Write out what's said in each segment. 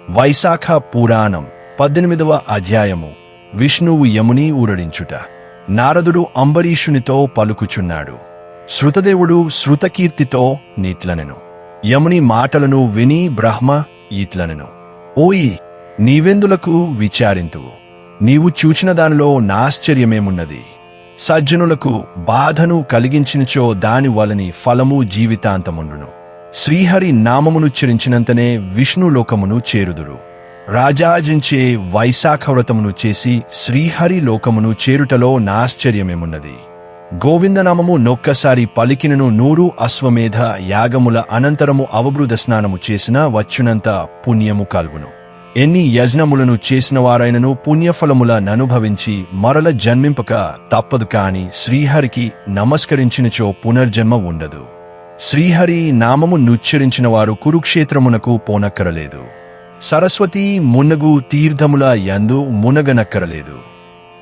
వైశాఖ పురాణం 18వ అధ్యాయము. విష్ణువు యముని ఊరడించుట. నారదుడు అంబరీషునితో పలుకుచున్నాడు. శృతదేవుడు శృతకీర్తితో నీట్లనెను. యముని మాటలను విని బ్రహ్మ ఈట్లనెను. ఓయి, నీవెందులకు విచారింతువు? నీవు చూచిన దానిలో నాశ్చర్యమేమున్నది? సజ్జనులకు బాధను కలిగించినచో దాని వలని ఫలము జీవితాంతముండును. శ్రీహరి నామమునుచ్చరించినంతనే విష్ణులోకమును చేరుదురు. రాజాజించే వైశాఖ వ్రతమును చేసి శ్రీహరి లోకమును చేరుటలో నాశ్చర్యమేమున్నది? గోవిందనామము నొక్కసారి పలికినను 100 అశ్వమేధ యాగముల అనంతరము అవబృధ స్నానము చేసిన వచ్చునంత పుణ్యము కల్గును. ఎన్ని యజ్ఞములను చేసిన వారైనను పుణ్యఫలముల ననుభవించి మరల జన్మింపక తప్పదు. కాని శ్రీహరికి నమస్కరించినచో పునర్జన్మ ఉండదు. శ్రీహరి నామము నుచ్చరించిన వారు కురుక్షేత్రమునకు పోనక్కరలేదు. సరస్వతీ మున్నగు తీర్థముల యందు మునగనక్కరలేదు.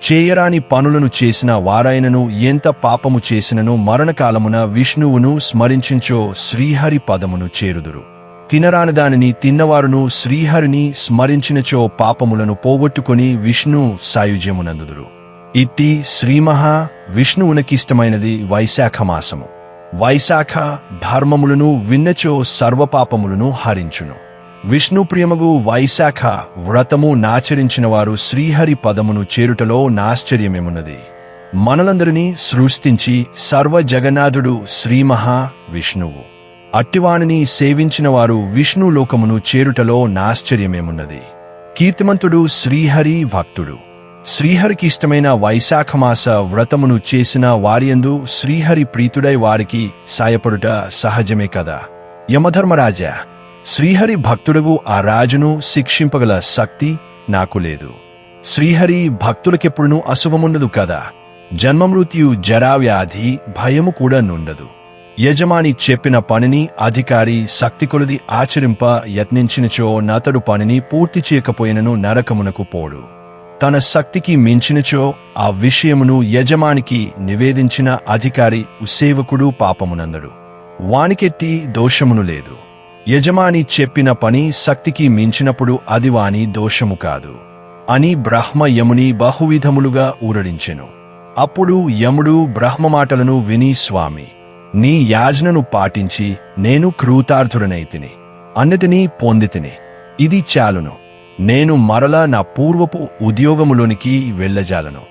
చేయరాని పనులను చేసిన వారైనను ఎంత పాపము చేసినను మరణకాలమున విష్ణువును స్మరించించో శ్రీహరి పదమును చేరుదురు. తినరాని దానిని తిన్నవారును శ్రీహరిని స్మరించినచో పాపములను పోగొట్టుకుని విష్ణు సాయుజ్యమునందుదురు. ఇట్టి శ్రీమహా విష్ణువునకిష్టమైనది వైశాఖమాసము. వైశాఖ ధర్మములను విన్నచో సర్వపాపములను హరించును. విష్ణుప్రియమగు వైశాఖ వ్రతము నాచరించిన వారు శ్రీహరి పదమును చేరుటలో నాశ్చర్యమేమున్నది? మనలందరినీ సృష్టించి సర్వ జగన్నాథుడు శ్రీమహా విష్ణువు. అట్టివానిని సేవించిన వారు విష్ణులోకమును చేరుటలో నాశ్చర్యమేమున్నది? కీర్తిమంతుడు శ్రీహరి భక్తుడు. శ్రీహరికి ఇష్టమైన వైశాఖమాస వ్రతమును చేసిన వారియందు శ్రీహరి ప్రీతుడై వారికి సాయపడుట సహజమే కదా. యమధర్మరాజా, శ్రీహరి భక్తుడగు ఆ రాజును శిక్షింపగల శక్తి నాకు లేదు. శ్రీహరి భక్తులకెప్పుడునూ అశుభముండదు కదా. జన్మమృత్యు జరావ్యాధి భయము కూడా నుండదు. యజమాని చెప్పిన పనిని అధికారి శక్తి కొలది ఆచరింప యత్నించినచో నతడు పనిని పూర్తి చేయకపోయినను నరకమునకు పోడు. తన శక్తికి మించినచో ఆ విషయమును యజమానికి నివేదించిన అధికారి సేవకుడు పాపమునందడు. వానికెట్టి దోషమును లేదు. యజమాని చెప్పిన పని శక్తికి మించినప్పుడు అది వాని దోషము కాదు అని బ్రహ్మ యముని బహువిధములుగా ఊరడించెను. అప్పుడు యముడు బ్రహ్మ మాటలను విని, స్వామి, నీ యాజ్ఞను పాటించి నేను కృతార్థుడనైతిని, అన్నిటినీ పొందితిని. ఇది చాలును. నేను మరలా నా పూర్వపు ఉద్యోగములోనికి వెళ్ళజాలను.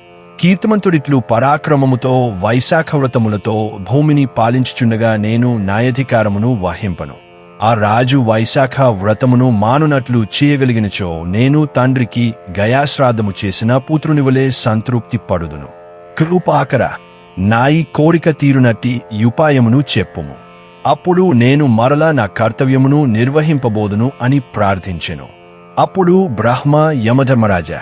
కీర్తిమంతుడిట్లు పరాక్రమముతో వైశాఖ వ్రతములతో భూమిని పాలించుచుండగా నేను న్యాయాధికారమును వహింపను. ఆ రాజు వైశాఖ వ్రతమును మానునట్లు చేయగలిగినచో నేను తండ్రికి గయాశ్రాద్ధము చేసిన పుత్రునివలే సంతృప్తి పడుదును. కృపాకర, నాయి కోరిక తీరునట్టి ఉపాయమును చెప్పుము. అప్పుడు నేను మరలా నా కర్తవ్యమును నిర్వహింపబోదును అని ప్రార్థించెను. అప్పుడు బ్రహ్మ, యమధర్మరాజా,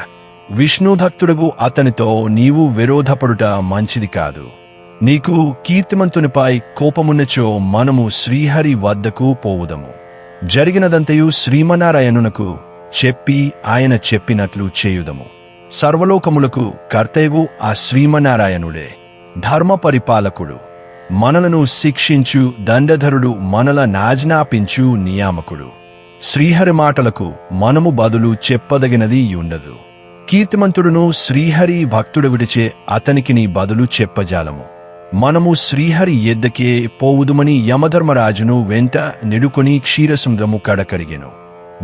విష్ణుభక్తుడగు అతనితో నీవు విరోధపడుట మంచిది కాదు. నీకు కీర్తిమంతునిపై కోపమున్నచో మనము శ్రీహరి వద్దకు పోవుదము. జరిగినదంతయు శ్రీమన్నారాయణునకు చెప్పి ఆయన చెప్పినట్లు చేయుదము. సర్వలోకములకు కర్తయ్యగు ఆ శ్రీమన్నారాయణుడే ధర్మ పరిపాలకుడు. మనలను శిక్షించు దండధరుడు, మనల నాజ్ఞాపించు నియామకుడు. శ్రీహరి మాటలకు మనము బదులు చెప్పదగినది ఉండదు. కీర్తిమంతుడును శ్రీహరి భక్తుడు విడిచే అతనికి నీ బదులు చెప్పజాలము. మనము శ్రీహరి ఎద్దకే పోవుదుమని యమధర్మరాజును వెంట నిడుకొని క్షీరసముద్రము కడకరిగెను.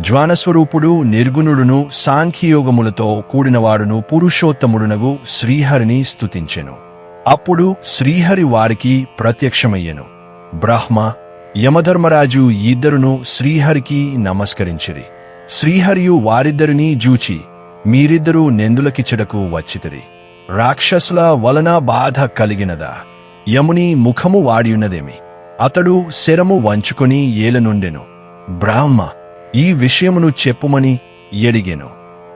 జ్వానస్వరూపుడు, నిర్గుణుడును, సాంఖ్యయోగములతో కూడినవాడును, పురుషోత్తముడునగు శ్రీహరిని స్తుతించెను. అప్పుడు శ్రీహరి వారికి ప్రత్యక్షమయ్యెను. బ్రహ్మ, యమధర్మరాజు ఇద్దరును శ్రీహరికి నమస్కరించిరి. శ్రీహరియు వారిద్దరినీ జూచి, మీరిద్దరూ నెందులకిచ్చడకు వచ్చితిరి. రాక్షసుల వలన బాధ కలిగినదా? యముని ముఖము వాడియున్నదేమి? అతడు శరము వంచుకొని ఏలనుండెను. బ్రహ్మ, ఈ విషయమును చెప్పుమని ఎడిగెను.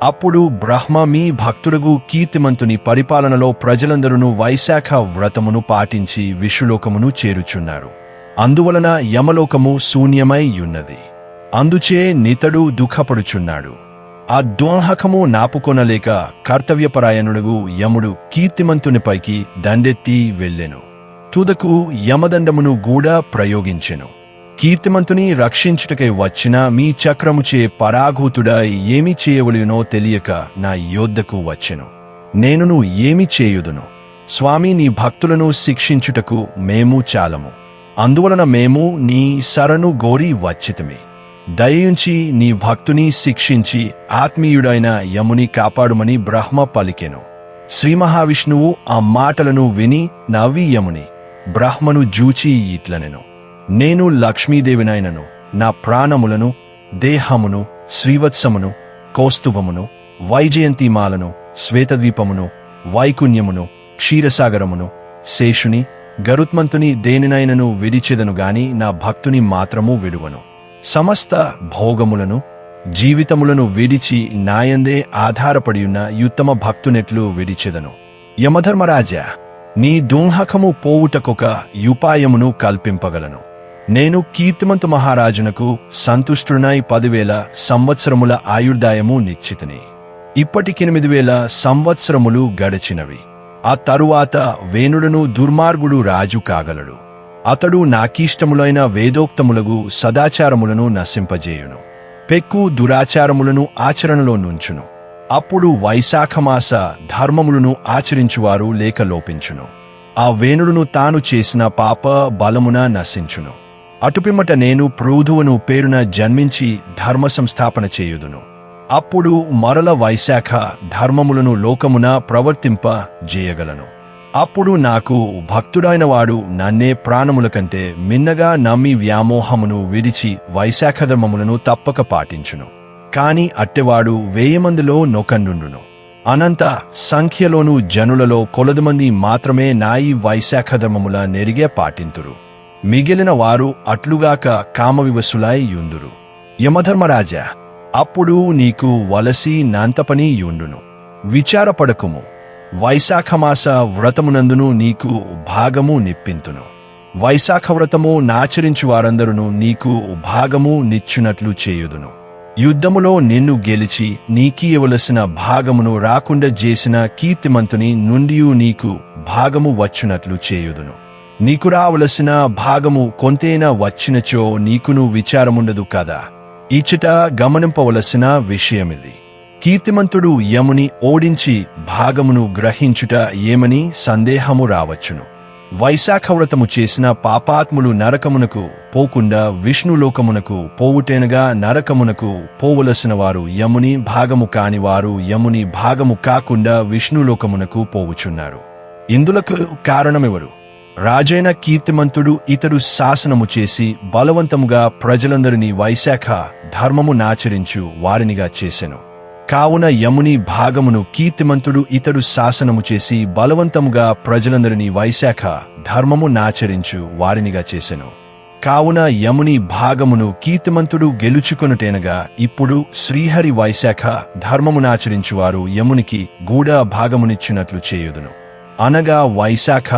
అప్పుడు బ్రహ్మ, మీ భక్తుడగు కీర్తిమంతుని పరిపాలనలో ప్రజలందరూ వైశాఖ వ్రతమును పాటించి విష్ణులోకమును చేరుచున్నారు. అందువలన యమలోకము శూన్యమై యున్నది. అందుచే నితడు దుఃఖపడుచున్నాడు. ఆ దోహకము నాపుకొనలేక కర్తవ్యపరాయణుడుగు యముడు కీర్తిమంతునిపైకి దండెత్తి వెళ్ళెను. తుదకు యమదండమును గూడా ప్రయోగించెను. కీర్తిమంతుని రక్షించుటకై వచ్చిన మీ చక్రముచే పరాఘూతుడై ఏమి చేయవలెనో తెలియక నా యోద్ధకు వచ్చెను. నేనును ఏమి చేయుదును? స్వామి, నీ భక్తులను శిక్షించుటకు మేము చాలము. అందువలన మేము నీ శరణు గోరి వచ్చితిమి. దయయుంచి నీ భక్తుని శిక్షించి ఆత్మీయుడైన యముని కాపాడుమని బ్రహ్మ పలికెను. శ్రీ మహావిష్ణువు ఆ మాటలను విని నవ్వి యముని బ్రహ్మను జూచి ఇట్లనెను: నేను లక్ష్మీదేవినైనను నా ప్రాణములను, దేహమును, శ్రీవత్సమును, కౌస్తుభమును, వైజయంతిమాలను, శ్వేతద్వీపమును, వైకుణ్యమును, క్షీరసాగరమును, శేషుని, గరుత్మంతుని దేనినైనను విడిచెదను గాని నా భక్తుని మాత్రము విడువను. సమస్త భోగములను, జీవితములను విడిచి నాయందే ఆధారపడియున్న యుత్తమ భక్తునెట్లు విడిచెదను. యమధర్మరాజా, నీ దుంహకము పోవుటకొక యుపాయమును కల్పింపగలను. నేను కీర్తిమంతు మహారాజునకు సంతుష్టునై 10,000 సంవత్సరముల ఆయుర్దాయము నిశ్చితిని. ఇప్పటికి 8,000 సంవత్సరములు గడిచినవి. ఆ తరువాత వేణుడను దుర్మార్గుడు రాజు కాగలడు. అతడు నాకీష్టములైన వేదోక్తములగు సదాచారములను నశింపజేయును, పెక్కు దురాచారములను ఆచరణలో నుంచును. అప్పుడు వైశాఖమాస ధర్మములను ఆచరించువారు లేక లోపించును. ఆ వేణుడును తాను చేసిన పాప బలమున నశించును. అటుపిమ్మట నేను పృథువును పేరున జన్మించి ధర్మ సంస్థాపన చేయుదును. అప్పుడు మరల వైశాఖ ధర్మములను లోకమున ప్రవర్తింప జేయగలను. అప్పుడు నాకు భక్తుడైన వాడు నన్నే ప్రాణముల కంటే మిన్నగా నమ్మి వ్యామోహమును విడిచి వైశాఖ ధర్మములను తప్పక పాటించును. కాని అట్టెవాడు 1000 మందిలో నొకండుండును. అనంత సంఖ్యలోను జనులలో కొలదిమంది మాత్రమే నాయి వైశాఖ ధర్మముల నెరిగే పాటింతురు. మిగిలిన వారు అట్లుగాక కామవివసులై యుందురు. యమధర్మరాజా, అప్పుడు నీకు వలసి నాంతపని యుండును. విచారపడకుము. వైశాఖమాస వ్రతమునందును నీకు భాగము నిప్పింతును. వైశాఖ వ్రతము నాచరించు వారందరును నీకు భాగము నిచ్చునట్లు చేయుదును. యుద్ధములో నిన్ను గెలిచి నీకీయవలసిన భాగమును రాకుండా చేసిన కీర్తిమంతుని నుండియు నీకు భాగము వచ్చునట్లు చేయుదును. నీకు రావలసిన భాగము కొంతైనా వచ్చినచో నీకును విచారముండదు కదా. ఇచ్చట గమనింపవలసిన విషయమిది: కీర్తిమంతుడు యముని ఓడించి భాగమును గ్రహించుట ఏమని సందేహము రావచ్చును. వైశాఖ వ్రతము చేసిన పాపాత్ములు నరకమునకు పోకుండా విష్ణులోకమునకు పోవుటేనగా నరకమునకు పోవలసిన వారు యముని భాగము కాని వారు యముని భాగము కాకుండా విష్ణులోకమునకు పోవుచున్నారు. ఇందులకు కారణమెవరు? రాజైన కీర్తిమంతుడు ఇతడు శాసనము చేసి బలవంతముగా ప్రజలందరినీ వైశాఖ ధర్మము నాచరించు వారినిగా చేసెను. కావున యముని భాగమును కీర్తిమంతుడు ఇతడు శాసనము చేసి బలవంతముగా ప్రజలందరినీ వైశాఖ ధర్మము నాచరించు వారినిగా చేసెను. కావున యముని భాగమును కీర్తిమంతుడు గెలుచుకొనుటేనగా ఇప్పుడు శ్రీహరి వైశాఖ ధర్మమునాచరించువారు యమునికి గూఢ భాగమునిచ్చినట్లు చేయుదును. అనగా వైశాఖ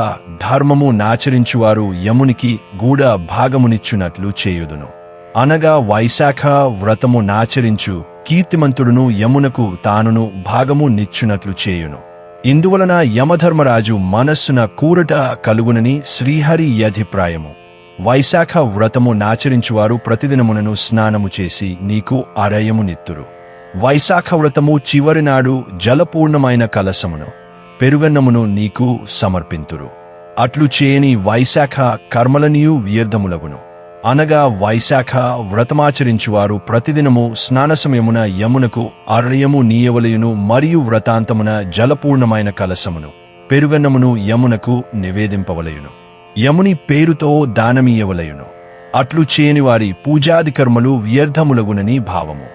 ధర్మము నాచరించువారు యమునికి గూఢ భాగమునిచ్చునట్లు చేయుదును. అనగా వైశాఖ వ్రతము నాచరించు కీర్తిమంతుడును యమునకు తానును భాగము నిచ్చునట్లు చేయును. ఇందువలన యమధర్మరాజు మనస్సున కూరట కలుగునని శ్రీహరి అభిప్రాయము. వైశాఖ వ్రతము నాచరించువారు ప్రతిదినమునను స్నానము చేసి నీకు అరయమునిత్తురు. వైశాఖ వ్రతము చివరినాడు జలపూర్ణమైన కలశమును పెరుగన్నమును నీకు సమర్పింతురు. అట్లు చేయని వైశాఖ కర్మలనియు వ్యర్థములగును. అనగా వైశాఖ వ్రతమాచరించువారు ప్రతిదినము స్నాన సమయమున యమునకు అర్యము నీయవలయును మరియు వ్రతాంతమున జలపూర్ణమైన కలశమును పెరుగన్నమును యమునకు నివేదింపవలయును. యముని పేరుతో దానమీయవలయును. అట్లు చేయని వారి పూజాది కర్మలు వ్యర్థములగునని భావము.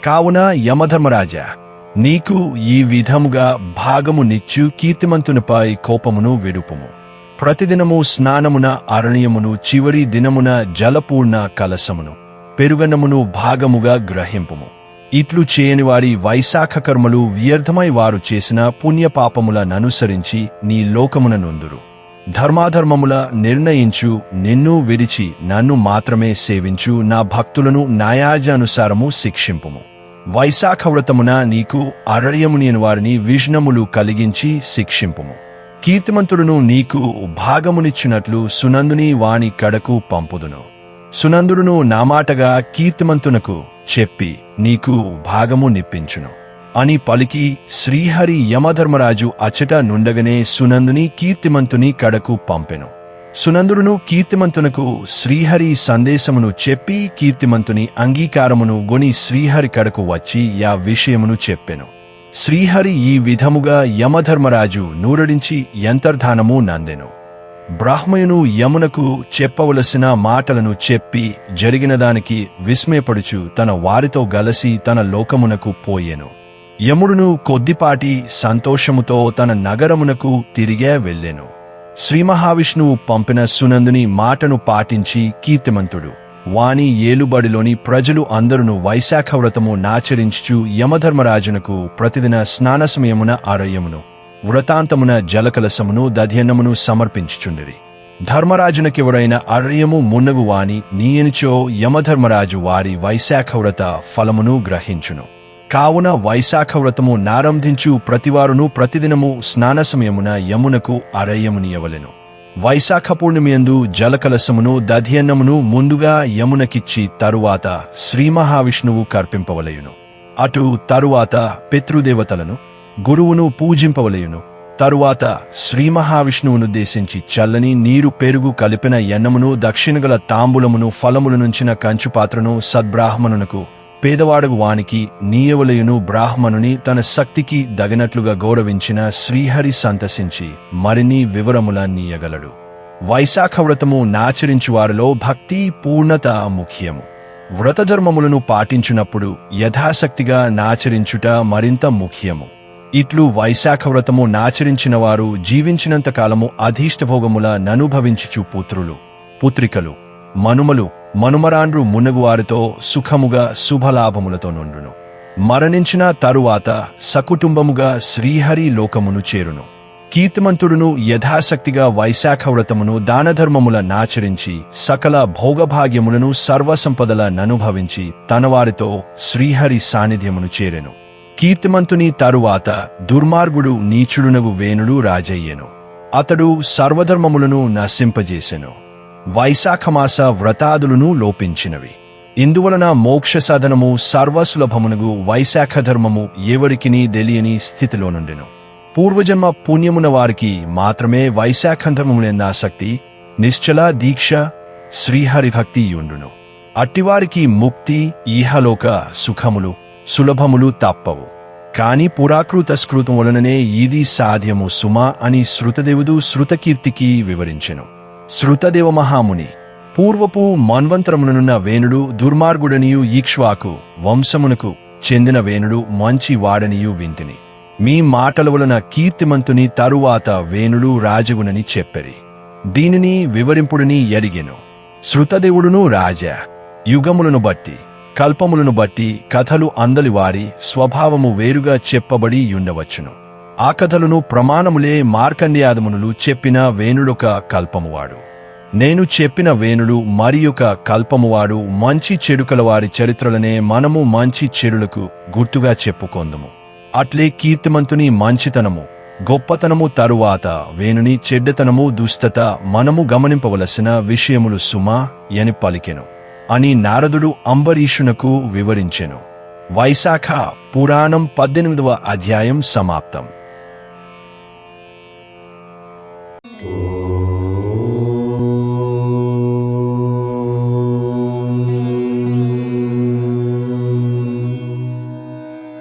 కావున యమధర్మరాజా, నీకు ఈ విధముగా భాగము నిచ్చు కీర్తిమంతునిపై కోపమును విడుపుము. ప్రతిదినము స్నానమున అరణ్యమును చివరి దినమున జలపూర్ణ కలశమును పెరుగన్నమును భాగముగా గ్రహింపుము. ఇట్లు చేయని వారి వైశాఖ కర్మలు వ్యర్థమై వారు చేసిన పుణ్యపాపములననుసరించి నీ లోకమున నొందురు. ధర్మాధర్మముల నిర్ణయించు నిన్ను విడిచి నన్ను మాత్రమే సేవించు నా భక్తులను న్యాయానుసారము శిక్షింపుము. వైశాఖ వ్రతమున నీకు అరణ్యమునియని వారిని విఘ్నములు కలిగించి శిక్షింపుము. కీర్తిమంతుడును నీకు భాగమునిచ్చినట్లు సునందుని వాని కడకు పంపుదును. సునందుడును నామాటగా కీర్తిమంతునకు చెప్పి నీకు భాగము నిప్పించును అని పలికి శ్రీహరి యమధర్మరాజు అచట నుండగనే సునందుని కీర్తిమంతుని కడకు పంపెను. సునందుడును కీర్తిమంతునకు శ్రీహరి సందేశమును చెప్పి కీర్తిమంతుని అంగీకారమును గొని శ్రీహరి కడకు వచ్చి యా విషయమును చెప్పెను. శ్రీహరి ఈ విధముగా యమధర్మరాజు నూరడించి యంతర్ధానము నందెను. బ్రాహ్మయును యమునకు చెప్పవలసిన మాటలను చెప్పి జరిగినదానికి విస్మయపడుచు తన వారితో గలసి తన లోకమునకు పోయెను. యముడును కొద్దిపాటి సంతోషముతో తన నగరమునకు తిరిగే వెళ్ళెను. శ్రీ మహావిష్ణువు పంపిన సునందుని మాటను పాటించి కీర్తిమంతుడు వాని ఏలుబడిలోని ప్రజలు అందరును వైశాఖ వ్రతము నాచరించుచు యమధర్మరాజునకు ప్రతిదిన స్నాన సమయమున ఆరయ్యమును వ్రతాంతమున జలకలసమును దధ్యన్నమును సమర్పించుచుండిరి. ధర్మరాజునకెవరైన అర్యము మున్నగు వాని నీయనిచో యమధర్మరాజు వారి వైశాఖ వ్రత ఫలమును గ్రహించును. కావున వైశాఖ వ్రతము నారంభించు ప్రతివారును ప్రతిదినము స్నాన సమయమున యమునకు అరయ్యమునియవలెను. వైశాఖ పూర్ణిమయందు జలకలసమును దధ్యన్నమును ముందుగా యమునకిచ్చి తరువాత శ్రీ మహావిష్ణువు కర్పింపవలయును. అటు తరువాత పితృదేవతలను గురువును పూజింపవలయును. తరువాత శ్రీ మహావిష్ణువునుద్దేశించి చల్లని నీరు పెరుగు కలిపిన ఎన్నమును దక్షిణగల తాంబూలమును ఫలముల నుంచిన కంచుపాత్రను సద్బ్రాహ్మణునకు పేదవాడగు వానికి నీయవలయును. బ్రాహ్మణుని తన శక్తికి దగినట్లుగా గౌరవించిన శ్రీహరి సంతసించి మరిన్ని వివరముల నీయగలడు. వైశాఖ వ్రతము నాచరించువారిలో భక్తి పూర్ణత ముఖ్యము. వ్రతధర్మములను పాటించునప్పుడు యథాశక్తిగా నాచరించుట మరింత ముఖ్యము. ఇట్లు వైశాఖ వ్రతము నాచరించిన వారు జీవించినంత కాలము అధీష్టభోగముల ననుభవించుచు పుత్రులు పుత్రికలు మనుమలు మనుమరాండ్రు మున్నగువారితో సుఖముగా శుభలాభములతో నుండును. మరణించిన తరువాత సకుటుంబముగా శ్రీహరి లోకమును చేరును. కీర్తిమంతుడును యథాశక్తిగా వైశాఖ వ్రతమును దానధర్మముల నాచరించి సకల భోగభాగ్యములను సర్వసంపదల ననుభవించి తనవారితో శ్రీహరి సాన్నిధ్యమును చేరెను. కీర్తిమంతుని తరువాత దుర్మార్గుడు నీచుడునగు వేణుడు రాజయ్యెను. అతడు సర్వధర్మములను నశింపజేసెను. వైశాఖమాస వ్రతాదులను లోపించినవి. ఇందువలన మోక్ష సాధనము సర్వసులభమునగు వైశాఖ ధర్మము ఎవరికినీ తెలియని స్థితిలో నుండెను. పూర్వజన్మ పుణ్యమున వారికి మాత్రమే వైశాఖధర్మములందు ఆసక్తి, నిశ్చల దీక్ష, శ్రీహరిభక్తి యుండును. అట్టివారికి ముక్తి, ఈహలోక సుఖములు సులభములు తప్పవు. కాని పురాకృత స్కృతం వలననే ఇది సాధ్యము సుమా అని శృతదేవుడు శృతకీర్తికి వివరించెను. శృతదేవ మహాముని పూర్వపు మన్వంతరమునున్న వేణుడు దుర్మార్గుడనియు ఈక్ష్వాకు వంశమునకు చెందిన వేణుడు మంచి వాడనియు వింటిని. మీ మాటల వలన కీర్తిమంతుని తరువాత వేణుడు రాజగునని చెప్పెరి. దీనిని వివరింపుడిని ఎరిగెను. శృతదేవుడును రాజా యుగములను బట్టి కల్పములను బట్టి కథలు అందలివారి స్వభావము వేరుగా చెప్పబడి యుండవచ్చును. ఆ కథలను ప్రమాణములే మార్కండేయాదమునులు చెప్పిన వేణుడొక కల్పమువాడు. నేను చెప్పిన వేణుడు మరియొక కల్పమువాడు. మంచి చెడుకలవారి చరిత్రలనే మనము మంచి చెడులకు గుర్తుగా చెప్పుకొందుము. అట్లే కీర్తిమంతుని మంచితనము గొప్పతనము తరువాత వేణుని చెడ్డతనము దుష్టత మనము గమనింపవలసిన విషయములు సుమా అని పలికెను అని నారదుడు అంబరీషునకు వివరించెను. వైశాఖ పురాణం 18వ అధ్యాయం సమాప్తం.